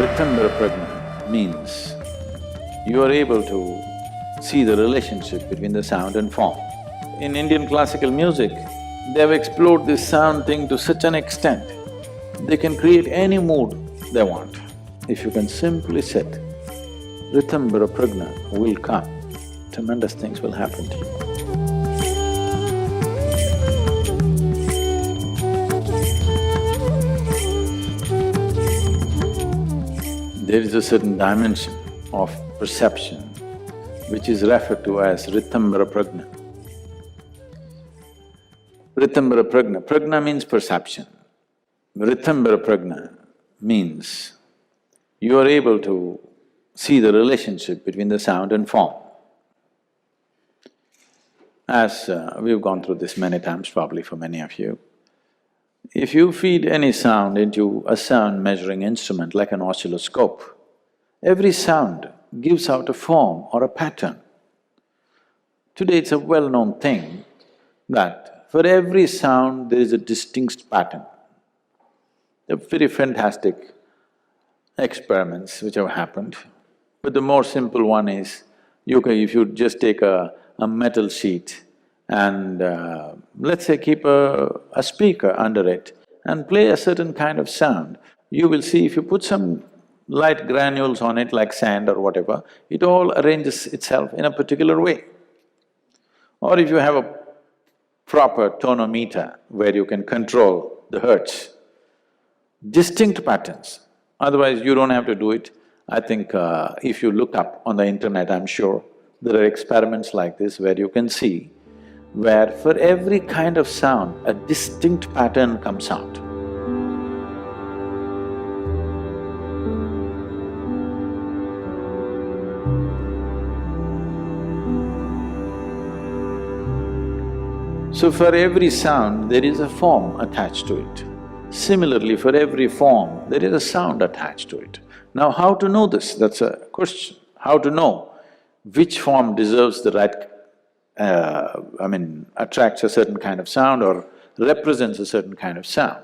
Ritambhara Pragna means you are able to see the relationship between the sound and form. In Indian classical music, they have explored this sound thing to such an extent, they can create any mood they want. If you can simply sit, Ritambhara Pragna will come, tremendous things will happen to you. There is a certain dimension of perception which is referred to as Ritambhara Pragna. Ritambhara Pragna, Pragna means perception. Ritambhara Pragna means you are able to see the relationship between the sound and form. As we've gone through this many times probably for many of you, if you feed any sound into a sound measuring instrument like an oscilloscope, every sound gives out a form or a pattern. Today it's a well-known thing that for every sound there is a distinct pattern. There are very fantastic experiments which have happened, but the more simple one is, if you just take a metal sheet and let's say keep a speaker under it and play a certain kind of sound, you will see if you put some light granules on it like sand or whatever, it all arranges itself in a particular way. Or if you have a proper tonometer where you can control the hertz, distinct patterns, otherwise you don't have to do it. I think if you look up on the internet, I'm sure there are experiments like this where you can see where for every kind of sound, a distinct pattern comes out. So for every sound, there is a form attached to it. Similarly, for every form, there is a sound attached to it. Now, how to know this? That's a question. How to know which form deserves the right attracts a certain kind of sound or represents a certain kind of sound.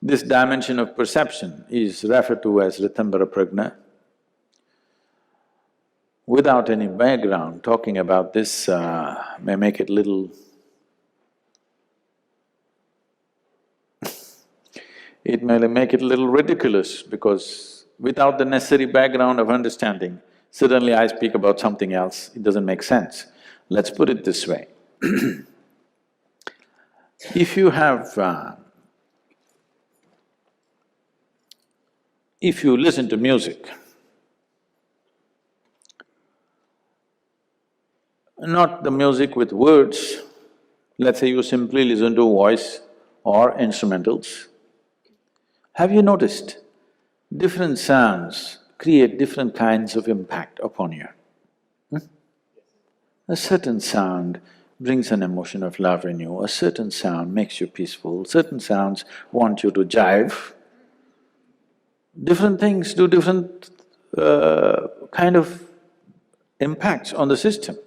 This dimension of perception is referred to as Ritambhara Pragna. Without any background, talking about this may make it little… it may make it a little ridiculous because without the necessary background of understanding, suddenly I speak about something else, it doesn't make sense. Let's put it this way. If you have… if you listen to music, not the music with words, let's say you simply listen to voice or instrumentals, have you noticed different sounds create different kinds of impact upon you? A certain sound brings an emotion of love in you, a certain sound makes you peaceful, certain sounds want you to jive. Different things do different kind of impacts on the system.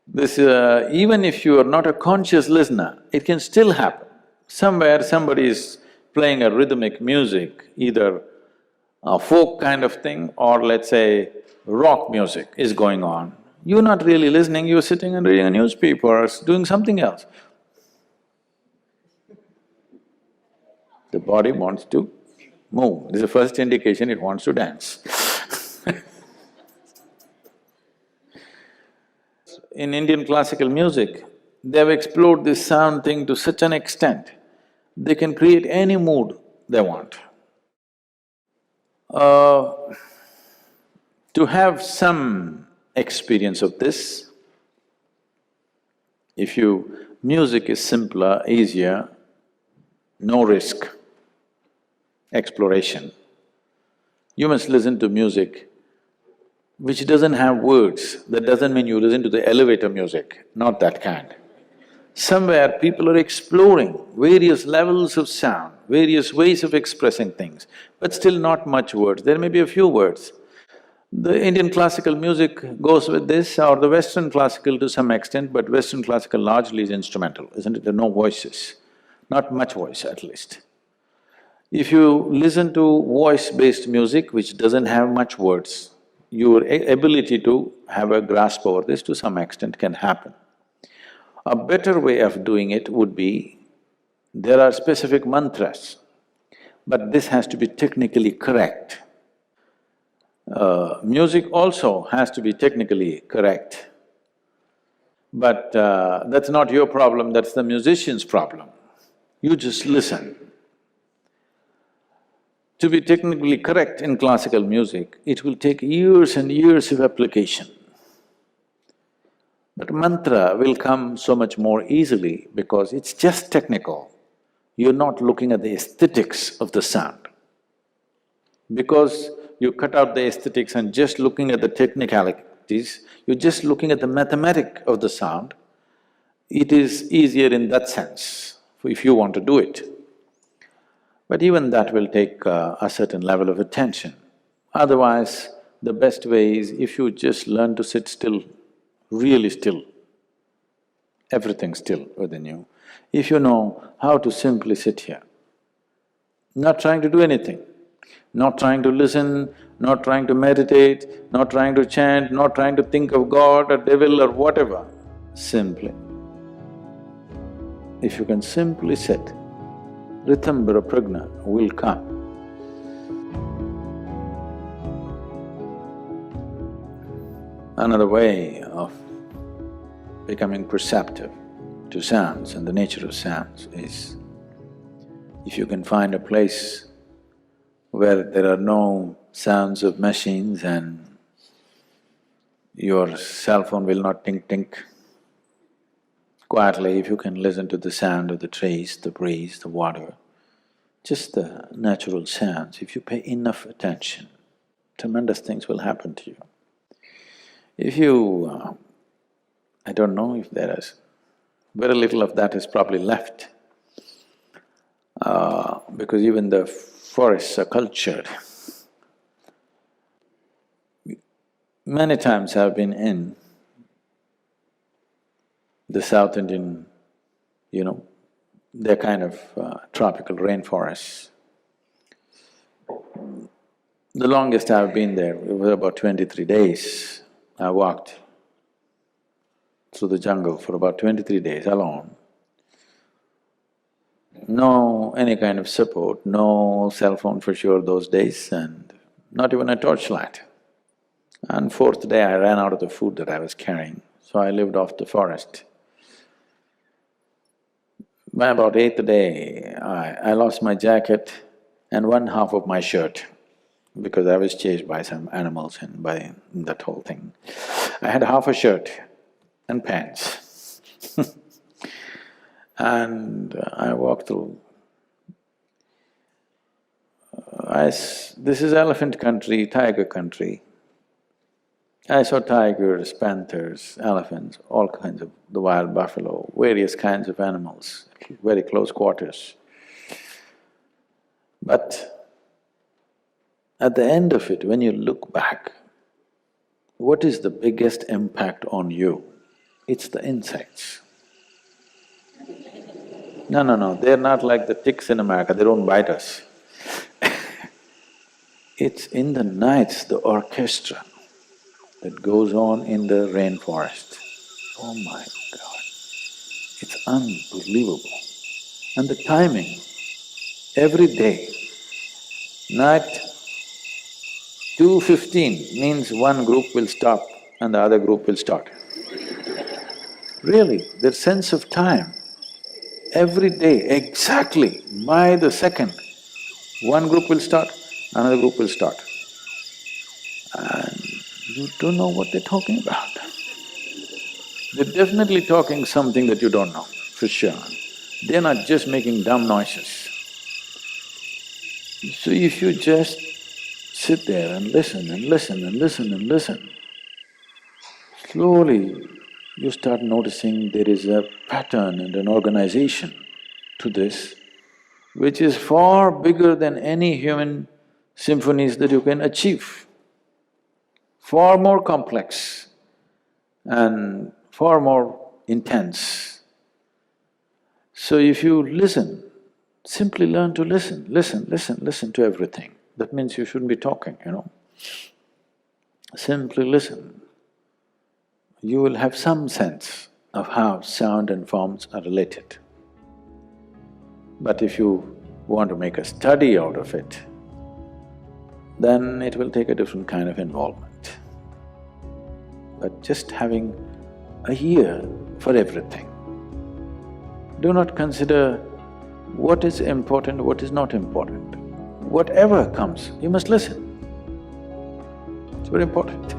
This… even if you are not a conscious listener, it can still happen. Somewhere somebody is playing a rhythmic music, either a folk kind of thing or let's say rock music is going on. You're not really listening, you're sitting and reading a newspaper or doing something else. The body wants to move, this is the first indication it wants to dance. In Indian classical music, they have explored this sound thing to such an extent, they can create any mood they want. To have some experience of this, music is simpler, easier, no risk, exploration. You must listen to music which doesn't have words. That doesn't mean you listen to the elevator music, not that kind. Somewhere people are exploring various levels of sound, various ways of expressing things, but still not much words, there may be a few words. The Indian classical music goes with this, or the Western classical to some extent, but Western classical largely is instrumental, isn't it? There are no voices. not much voice at least. If you listen to voice-based music which doesn't have much words, your ability to have a grasp over this to some extent can happen. A better way of doing it would be, there are specific mantras, but this has to be technically correct. Music also has to be technically correct, but that's not your problem, that's the musician's problem. You just listen. To be technically correct in classical music, it will take years and years of application. But mantra will come so much more easily because it's just technical. You're not looking at the aesthetics of the sound. Because you cut out the aesthetics and just looking at the technicalities, you're just looking at the mathematic of the sound, it is easier in that sense, if you want to do it. But even that will take a certain level of attention. Otherwise, the best way is if you just learn to sit still, really still, everything still within you. If you know how to simply sit here, not trying to do anything, not trying to listen, not trying to meditate, not trying to chant, not trying to think of God or devil or whatever, simply. If you can simply sit, Ritambhara Pragna will come. Another way of becoming perceptive to sounds and the nature of sounds is, if you can find a place where there are no sounds of machines and your cell phone will not tink-tink, quietly if you can listen to the sound of the trees, the breeze, the water, just the natural sounds, if you pay enough attention, tremendous things will happen to you. If you… I don't know if there is… very little of that is probably left, because even the forests are cultured. Many times I've been in the South Indian, they're kind of tropical rainforests. The longest I've been there, it was about 23 days. I walked through the jungle for about 23 days alone. No any kind of support, no cell phone for sure those days, and not even a torchlight. And fourth day I ran out of the food that I was carrying, so I lived off the forest. By about eighth day, I lost my jacket and one half of my shirt because I was chased by some animals and by that whole thing. I had half a shirt and pants and I walked through. This is elephant country, tiger country. I saw tigers, panthers, elephants, all kinds of… the wild buffalo, various kinds of animals, very close quarters. But at the end of it, when you look back, what is the biggest impact on you? It's the insects. No, they're not like the ticks in America, they don't bite us. It's in the nights, the orchestra that goes on in the rainforest. Oh my God, it's unbelievable. And the timing, every day, night 2:15 means one group will stop and the other group will start. Really, their sense of time, every day, exactly by the second, one group will start, another group will start. And you don't know what they're talking about. They're definitely talking something that you don't know, for sure. They're not just making dumb noises. So if you just sit there and listen and listen and listen and listen, slowly you start noticing there is a pattern and an organization to this, which is far bigger than any human symphonies that you can achieve, far more complex and far more intense. So if you listen, simply learn to listen, listen to everything. That means you shouldn't be talking, you know. Simply listen. You will have some sense of how sound and forms are related. But if you want to make a study out of it, then it will take a different kind of involvement. But just having a ear for everything. Do not consider what is important, what is not important. Whatever comes, you must listen. It's very important.